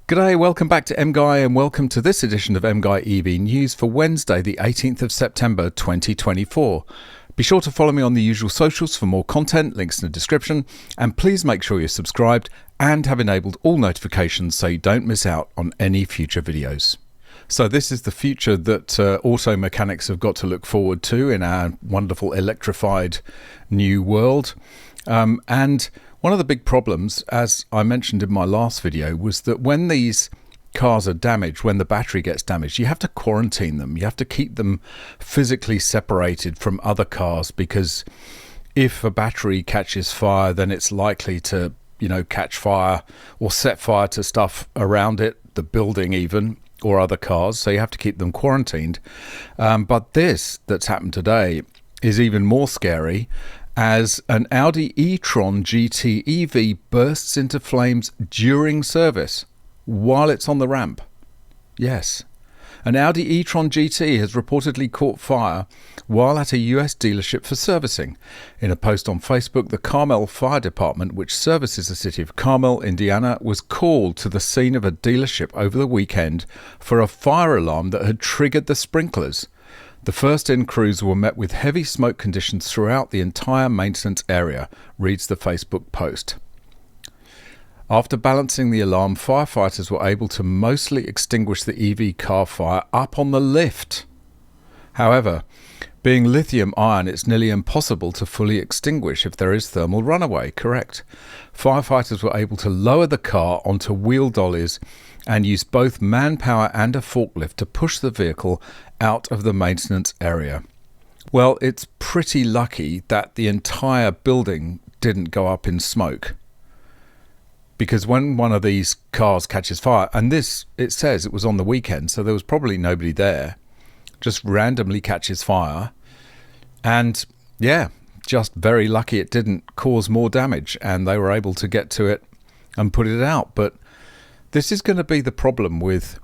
G'day, welcome back to MGUY and welcome to this edition of MGUY EV News for Wednesday the 18th of September 2024. Be sure to follow me on the usual socials for more content, links in the description, and please make sure you're subscribed and have enabled all notifications so you don't miss out on any future videos. So this is the future that auto mechanics have got to look forward to in our wonderful electrified new world. And one of the big problems, as I mentioned in my last video, was that when these cars are damaged, when the battery gets damaged, you have to quarantine them. You have to keep them physically separated from other cars, because if a battery catches fire, then it's likely to, catch fire or set fire to stuff around it, the building even, or other cars. So you have to keep them quarantined. But this that's happened today is even more scary, as an Audi E-Tron GT EV bursts into flames during service while it's on the ramp. Yes, an Audi E-Tron GT has reportedly caught fire while at a US dealership for servicing. In a post on Facebook, the Carmel Fire Department, which services the city of Carmel, Indiana, was called to the scene of a dealership over the weekend for a fire alarm that had triggered the sprinklers. The first-in crews were met with heavy smoke conditions throughout the entire maintenance area, reads the Facebook post. After balancing the alarm, firefighters were able to mostly extinguish the EV car fire up on the lift. However, being lithium ion, it's nearly impossible to fully extinguish if there is thermal runaway, correct? Firefighters were able to lower the car onto wheel dollies and use both manpower and a forklift to push the vehicle out of the maintenance area. Well, it's pretty lucky that the entire building didn't go up in smoke, because when one of these cars catches fire, and this, it says it was on the weekend, so there was probably nobody there, just randomly catches fire, and just very lucky it didn't cause more damage and they were able to get to it and put it out. But this is going to be the problem with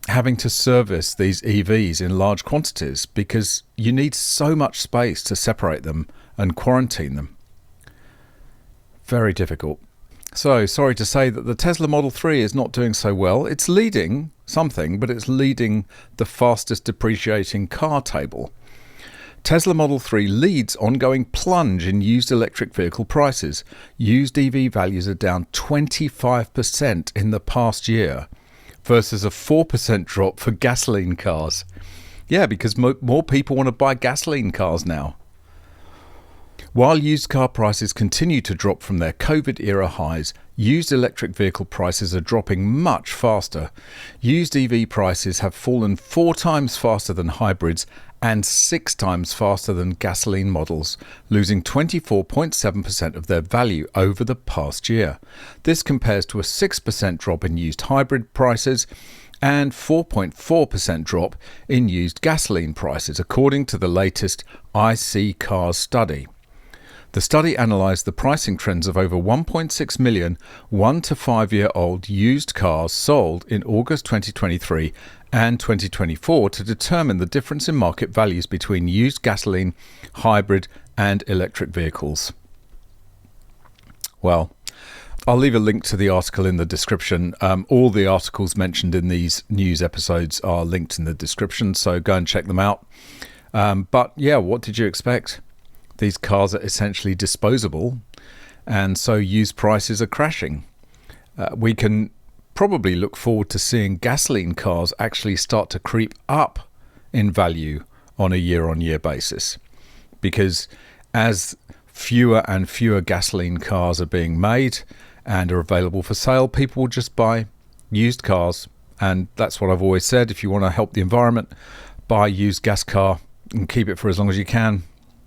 having to service these EVs in large quantities, because you need so much space to separate them and quarantine them. Very difficult. So, sorry to say that the Tesla Model 3 is not doing so well. It's leading something, but it's leading the fastest depreciating car table. Tesla Model 3 leads ongoing plunge in used electric vehicle prices. Used EV values are down 25% in the past year, versus a 4% drop for gasoline cars. Yeah, because more people want to buy gasoline cars now. While used car prices continue to drop from their COVID-era highs, used electric vehicle prices are dropping much faster. Used EV prices have fallen 4 times faster than hybrids and 6 times faster than gasoline models, losing 24.7% of their value over the past year. This compares to a 6% drop in used hybrid prices and 4.4% drop in used gasoline prices, according to the latest IC Cars study. The study analysed the pricing trends of over 1.6 million 1 to 5 year old used cars sold in August 2023 and 2024 to determine the difference in market values between used gasoline, hybrid and electric vehicles. Well, I'll leave a link to the article in the description. All the articles mentioned in these news episodes are linked in the description, so go and check them out. But yeah, what did you expect? These cars are essentially disposable, and so used prices are crashing. We can probably look forward to seeing gasoline cars actually start to creep up in value on a year-on-year basis, because as fewer and fewer gasoline cars are being made and are available for sale, people will just buy used cars. And that's what I've always said: if you want to help the environment, buy a used gas car and keep it for as long as you can.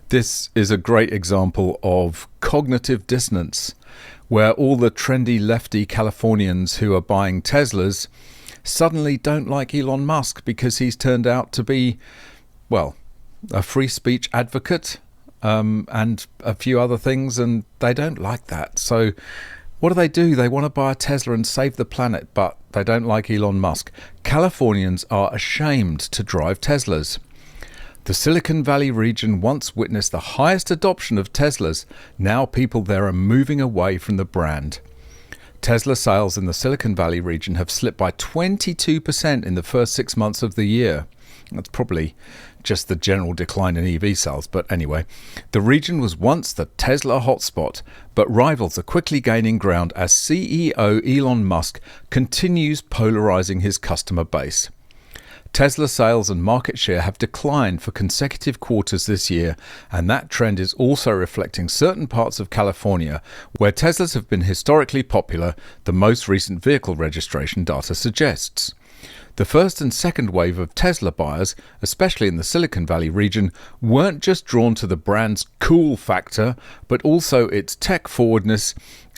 This is a great example of cognitive dissonance, where all the trendy lefty Californians who are buying Teslas suddenly don't like Elon Musk because he's turned out to be, well, a free speech advocate and a few other things, and they don't like that. So what do? They want to buy a Tesla and save the planet, but they don't like Elon Musk. Californians are ashamed to drive Teslas. The Silicon Valley region once witnessed the highest adoption of Teslas. Now people there are moving away from the brand. Tesla sales in the Silicon Valley region have slipped by 22% in the first 6 months of the year. That's probably just the general decline in EV sales, but anyway. The region was once the Tesla hotspot, but rivals are quickly gaining ground as CEO Elon Musk continues polarizing his customer base. Tesla sales and market share have declined for consecutive quarters this year, and that trend is also reflecting certain parts of California where Teslas have been historically popular, the most recent vehicle registration data suggests. The first and second wave of Tesla buyers, especially in the Silicon Valley region, weren't just drawn to the brand's cool factor, but also its tech forwardness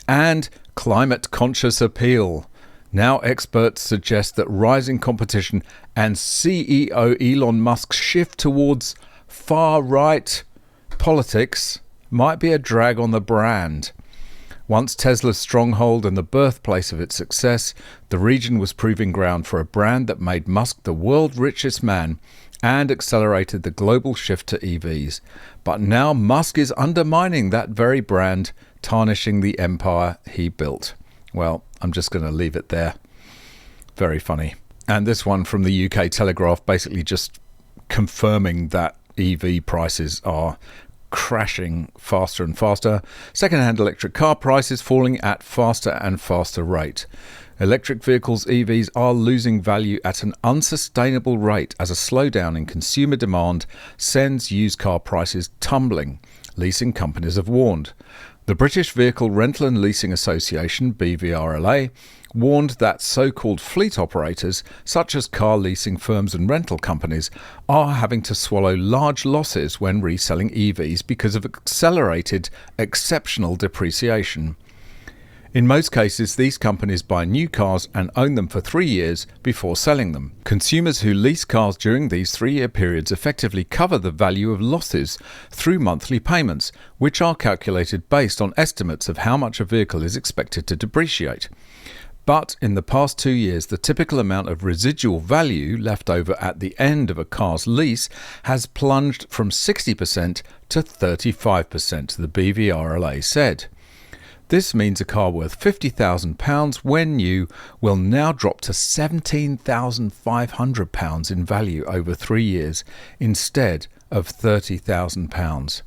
and climate-conscious appeal. Now experts suggest that rising competition and CEO Elon Musk's shift towards far-right politics might be a drag on the brand. Once Tesla's stronghold and the birthplace of its success, the region was proving ground for a brand that made Musk the world's richest man and accelerated the global shift to EVs. But now Musk is undermining that very brand, tarnishing the empire he built. Well, I'm just going to leave it there. Very funny. And this one from the UK Telegraph basically just confirming that EV prices are crashing faster and faster. Second-hand electric car prices falling at faster and faster rate. Electric vehicles, EVs, are losing value at an unsustainable rate as a slowdown in consumer demand sends used car prices tumbling, leasing companies have warned. The British Vehicle Rental and Leasing Association, BVRLA, warned that so-called fleet operators, such as car leasing firms and rental companies, are having to swallow large losses when reselling EVs because of accelerated, exceptional depreciation. In most cases, these companies buy new cars and own them for 3 years before selling them. Consumers who lease cars during these 3-year periods effectively cover the value of losses through monthly payments, which are calculated based on estimates of how much a vehicle is expected to depreciate. But in the past 2 years, the typical amount of residual value left over at the end of a car's lease has plunged from 60% to 35%, the BVRLA said. This means a car worth £50,000 when new will now drop to £17,500 in value over 3 years instead of £30,000.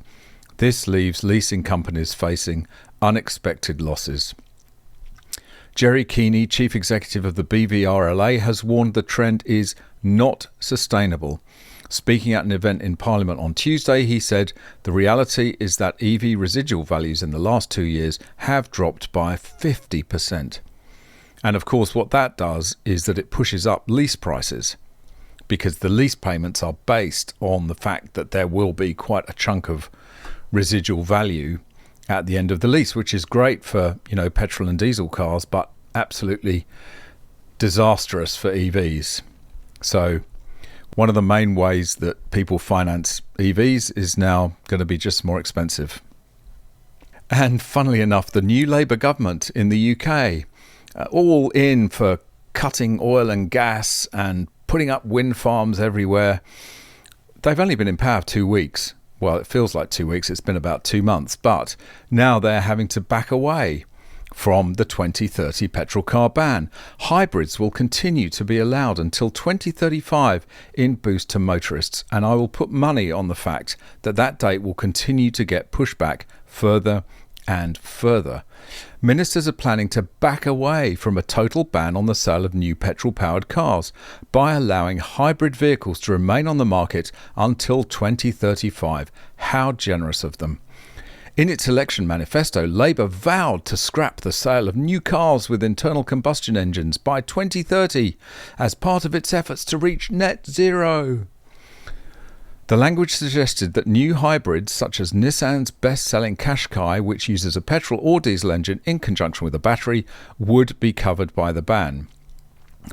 This leaves leasing companies facing unexpected losses. Jerry Keeney, chief executive of the BVRLA, has warned the trend is not sustainable. Speaking at an event in Parliament on Tuesday, he said, "The reality is that EV residual values in the last 2 years have dropped by 50%. And of course, what that does is that it pushes up lease prices, because the lease payments are based on the fact that there will be quite a chunk of residual value at the end of the lease, which is great for, petrol and diesel cars, but absolutely disastrous for EVs. So one of the main ways that people finance EVs is now going to be just more expensive. And funnily enough, the new Labour government in the UK, all in for cutting oil and gas and putting up wind farms everywhere. They've only been in power 2 weeks. Well, it feels like 2 weeks. It's been about 2 months. But now they're having to back away from the 2030 petrol car ban. Hybrids will continue to be allowed until 2035 in boost to motorists, and I will put money on the fact that that date will continue to get pushed back further and further. Ministers are planning to back away from a total ban on the sale of new petrol-powered cars by allowing hybrid vehicles to remain on the market until 2035. How generous of them. In its election manifesto, Labour vowed to scrap the sale of new cars with internal combustion engines by 2030 as part of its efforts to reach net zero. The language suggested that new hybrids, such as Nissan's best-selling Qashqai, which uses a petrol or diesel engine in conjunction with a battery, would be covered by the ban.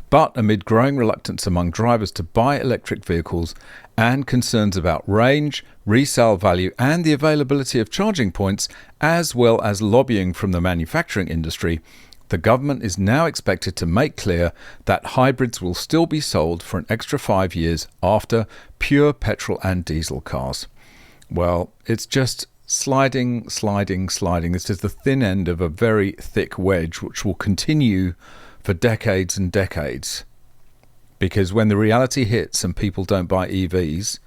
But amid growing reluctance among drivers to buy electric vehicles and concerns about range, resale value and the availability of charging points, as well as lobbying from the manufacturing industry, the government is now expected to make clear that hybrids will still be sold for an extra 5 years after pure petrol and diesel cars. Well, it's just sliding, sliding, sliding. This is the thin end of a very thick wedge, which will continue for decades and decades. Because when the reality hits and people don't buy EVs,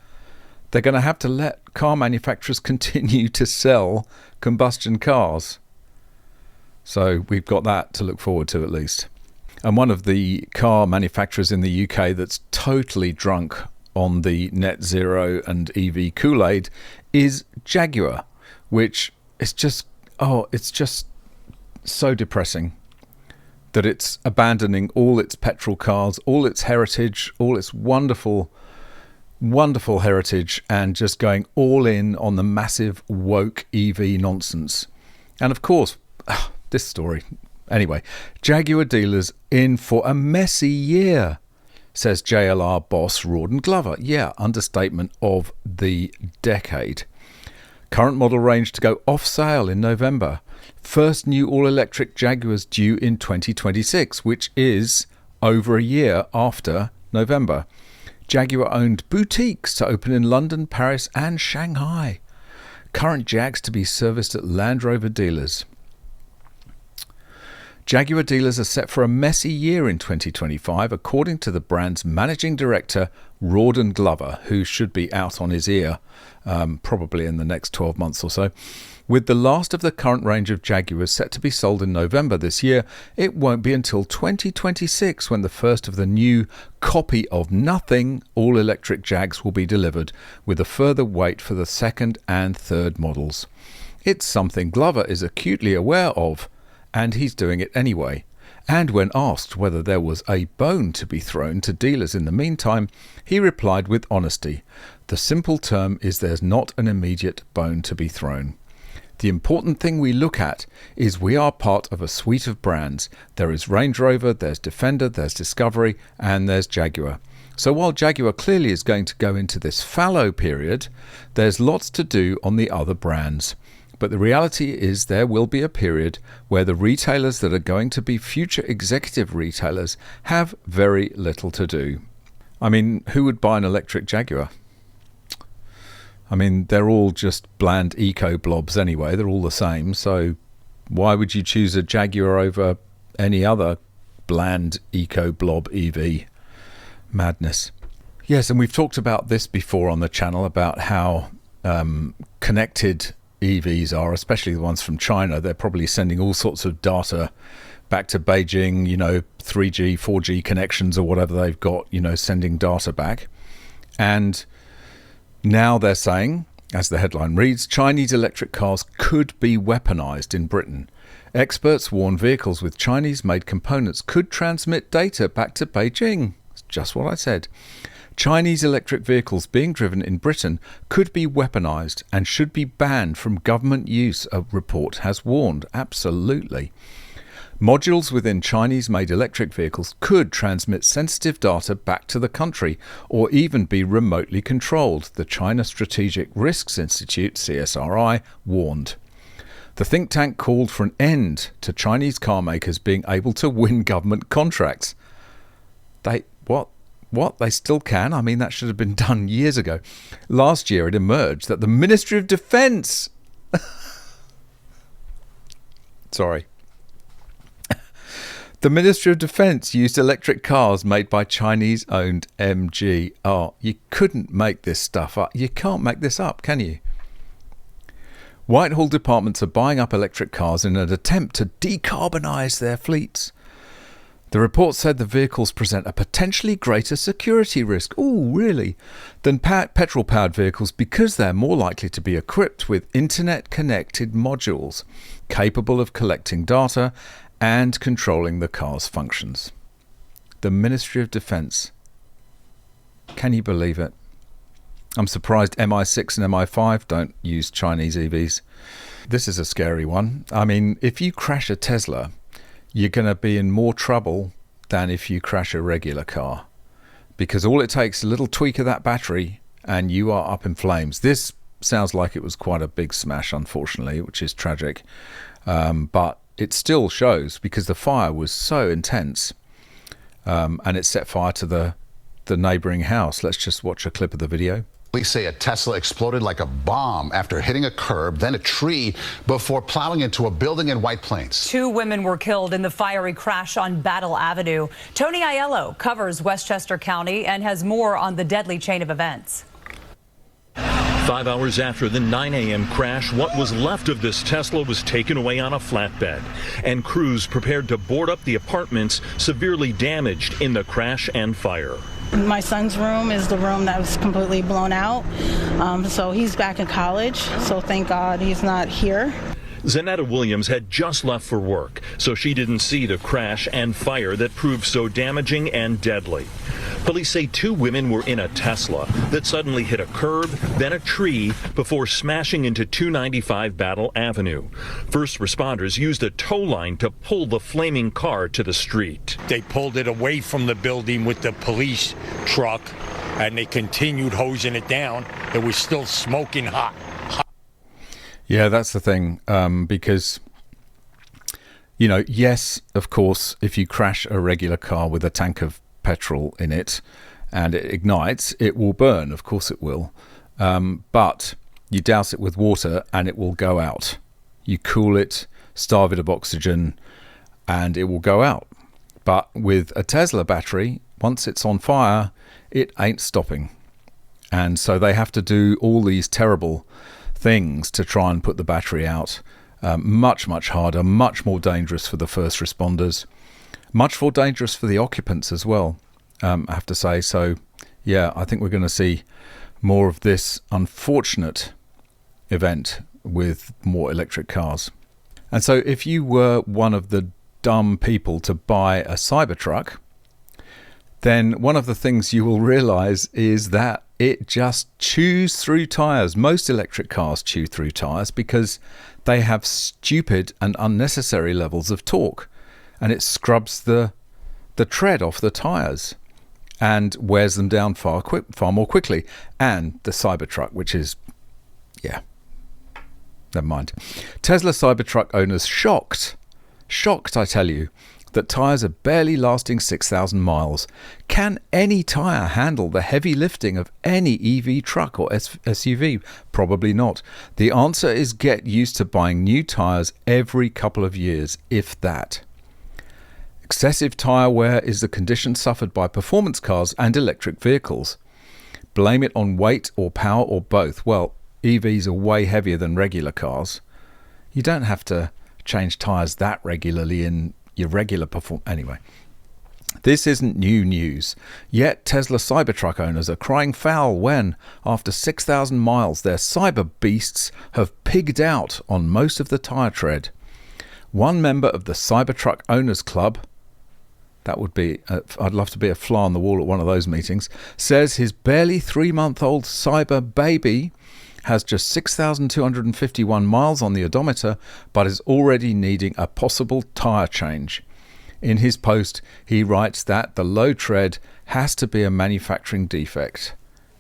they're going to have to let car manufacturers continue to sell combustion cars. So we've got that to look forward to at least. And one of the car manufacturers in the UK that's totally drunk on the net zero and EV Kool-Aid is Jaguar, which is just, it's just so depressing that it's abandoning all its petrol cars, all its heritage, all its wonderful, wonderful heritage, and just going all in on the massive woke EV nonsense. And of course, this story. Anyway, Jaguar dealers in for a messy year, says JLR boss Rawdon Glover. Yeah, understatement of the decade. Current model range to go off sale in November. First new all-electric Jaguars due in 2026, which is over a year after November. Jaguar-owned boutiques to open in London, Paris and Shanghai. Current Jags to be serviced at Land Rover dealers. Jaguar dealers are set for a messy year in 2025, according to the brand's managing director, Rawdon Glover, who should be out on his ear probably in the next 12 months or so. With the last of the current range of Jaguars set to be sold in November this year, it won't be until 2026 when the first of the new copy of nothing all-electric Jags will be delivered, with a further wait for the second and third models. It's something Glover is acutely aware of, and he's doing it anyway. And when asked whether there was a bone to be thrown to dealers in the meantime, he replied with honesty, "The simple term is there's not an immediate bone to be thrown. The important thing we look at is we are part of a suite of brands. There is Range Rover, there's Defender, there's Discovery, and there's Jaguar. So while Jaguar clearly is going to go into this fallow period, there's lots to do on the other brands. But the reality is there will be a period where the retailers that are going to be future executive retailers have very little to do." I mean, who would buy an electric Jaguar? I mean, they're all just bland eco blobs anyway. They're all the same. So why would you choose a Jaguar over any other bland eco blob EV? Madness. Yes, and we've talked about this before on the channel about how connected EVs are, especially the ones from China. They're probably sending all sorts of data back to Beijing, 3G, 4G connections or whatever they've got, sending data back. And now they're saying, as the headline reads, Chinese electric cars could be weaponized in Britain. Experts warn vehicles with Chinese-made components could transmit data back to Beijing. That's just what I said. Chinese electric vehicles being driven in Britain could be weaponized and should be banned from government use, a report has warned. Absolutely. Modules within Chinese-made electric vehicles could transmit sensitive data back to the country or even be remotely controlled, the China Strategic Risks Institute, CSRI, warned. The think tank called for an end to Chinese car makers being able to win government contracts. What? They still can? I mean, that should have been done years ago. Last year, it emerged that the Ministry of Defence... Sorry. The Ministry of Defence used electric cars made by Chinese-owned MGUY. You couldn't make this stuff up. You can't make this up, can you? Whitehall departments are buying up electric cars in an attempt to decarbonise their fleets. The report said the vehicles present a potentially greater security risk, really, than petrol-powered vehicles because they're more likely to be equipped with internet-connected modules capable of collecting data and controlling the car's functions. The Ministry of Defence. Can you believe it? I'm surprised MI6 and MI5 don't use Chinese EVs. This is a scary one. I mean, if you crash a Tesla, you're going to be in more trouble than if you crash a regular car, because all it takes is a little tweak of that battery and you are up in flames. This sounds like it was quite a big smash, unfortunately, which is tragic, but it still shows because the fire was so intense, and it set fire to the neighbouring house. Let's just watch a clip of the video. Police say a Tesla exploded like a bomb after hitting a curb, then a tree, before plowing into a building in White Plains. 2 women were killed in the fiery crash on Battle Avenue. Tony Aiello covers Westchester County and has more on the deadly chain of events. 5 hours after the 9 a.m. crash, what was left of this Tesla was taken away on a flatbed, and crews prepared to board up the apartments severely damaged in the crash and fire. My son's room is the room that was completely blown out, so he's back in college, so thank God he's not here. Zanetta Williams had just left for work, so she didn't see the crash and fire that proved so damaging and deadly. Police say 2 women were in a Tesla that suddenly hit a curb, then a tree, before smashing into 295 Battle Avenue. First responders used a tow line to pull the flaming car to the street. They pulled it away from the building with the police truck, and they continued hosing it down. It was still smoking hot. Yeah, that's the thing, because, you know, yes, of course, if you crash a regular car with a tank of petrol in it and it ignites, it will burn. Of course it will. But you douse it with water and it will go out. You cool it, starve it of oxygen, and it will go out. But with a Tesla battery, once it's on fire, it ain't stopping. And so they have to do all these terrible things to try and put the battery out. Much harder, much more dangerous for the first responders, much more dangerous for the occupants as well, I have to say. So yeah, I think we're going to see more of this unfortunate event with more electric cars. And so if you were one of the dumb people to buy a Cybertruck, then one of the things you will realize is that it just chews through tires. Most electric cars chew through tires because they have stupid and unnecessary levels of torque, and it scrubs the tread off the tires and wears them down far more quickly. And the Cybertruck, which is, yeah, never mind. Tesla Cybertruck owners shocked, I tell you, that tyres are barely lasting 6,000 miles. Can any tyre handle the heavy lifting of any EV truck or SUV? Probably not. The answer is get used to buying new tyres every couple of years, if that. Excessive tyre wear is the condition suffered by performance cars and electric vehicles. Blame it on weight or power or both. Well, EVs are way heavier than regular cars. You don't have to change tyres that regularly in your regular Anyway, this isn't new news. Yet Tesla Cybertruck owners are crying foul when, after 6,000 miles, their cyber beasts have pigged out on most of the tyre tread. One member of the Cybertruck Owners Club, that would be, I'd love to be a fly on the wall at one of those meetings, says his barely 3-month-old cyber baby has just 6,251 miles on the odometer, but is already needing a possible tyre change. In his post, he writes that the low tread has to be a manufacturing defect,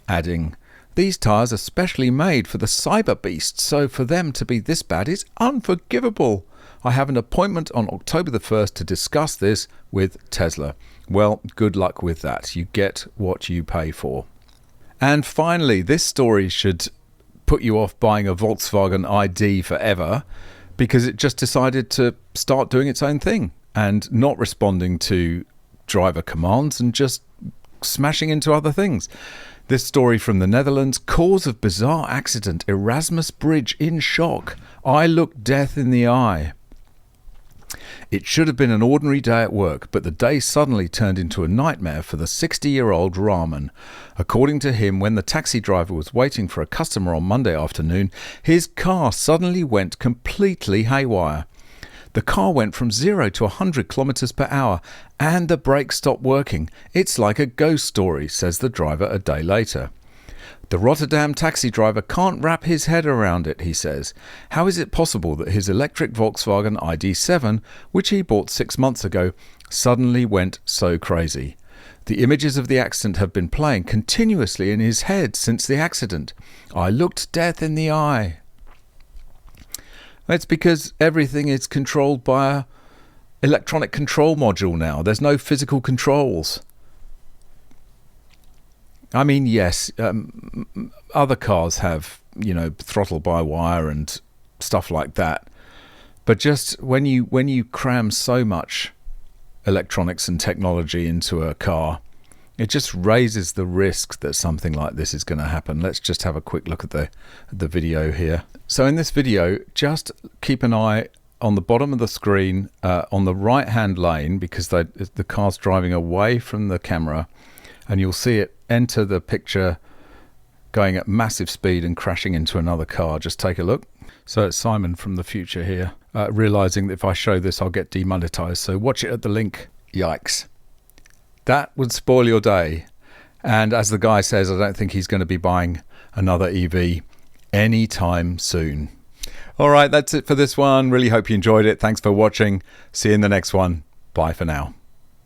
adding, "These tyres are specially made for the cyber beast, so for them to be this bad is unforgivable. I have an appointment on October the 1st to discuss this with Tesla." Well, good luck with that. You get what you pay for. And finally, this story should put you off buying a Volkswagen ID forever, because it just decided to start doing its own thing and not responding to driver commands and just smashing into other things. This story from the Netherlands: cause of bizarre accident, Erasmus Bridge in shock. I looked death in the eye. It should have been an ordinary day at work, but the day suddenly turned into a nightmare for the 60-year-old Rahman. According to him, when the taxi driver was waiting for a customer on Monday afternoon, his car suddenly went completely haywire. The car went from 0 to 100 kilometers per hour, and the brakes stopped working. It's like a ghost story, says the driver a day later. The Rotterdam taxi driver can't wrap his head around it, he says. How is it possible that his electric Volkswagen ID7, which he bought 6 months ago, suddenly went so crazy? The images of the accident have been playing continuously in his head since the accident. I looked death in the eye. It's because everything is controlled by an electronic control module now. There's no physical controls. I mean, yes, other cars have, you know, throttle by wire and stuff like that. But just when you cram so much electronics and technology into a car, it just raises the risk that something like this is going to happen. Let's just have a quick look at the video here. So in this video, just keep an eye on the bottom of the screen on the right hand lane, because the car's driving away from the camera, and you'll see it enter the picture going at massive speed and crashing into another car. Just take a look. So it's Simon from the future here, realizing that if I show this I'll get demonetized, so watch it at the link. Yikes. That would spoil your day. And as the guy says, I don't think he's going to be buying another EV anytime soon. All right, that's it for this one. Really hope you enjoyed it. Thanks for watching. See you in the next one. Bye for now.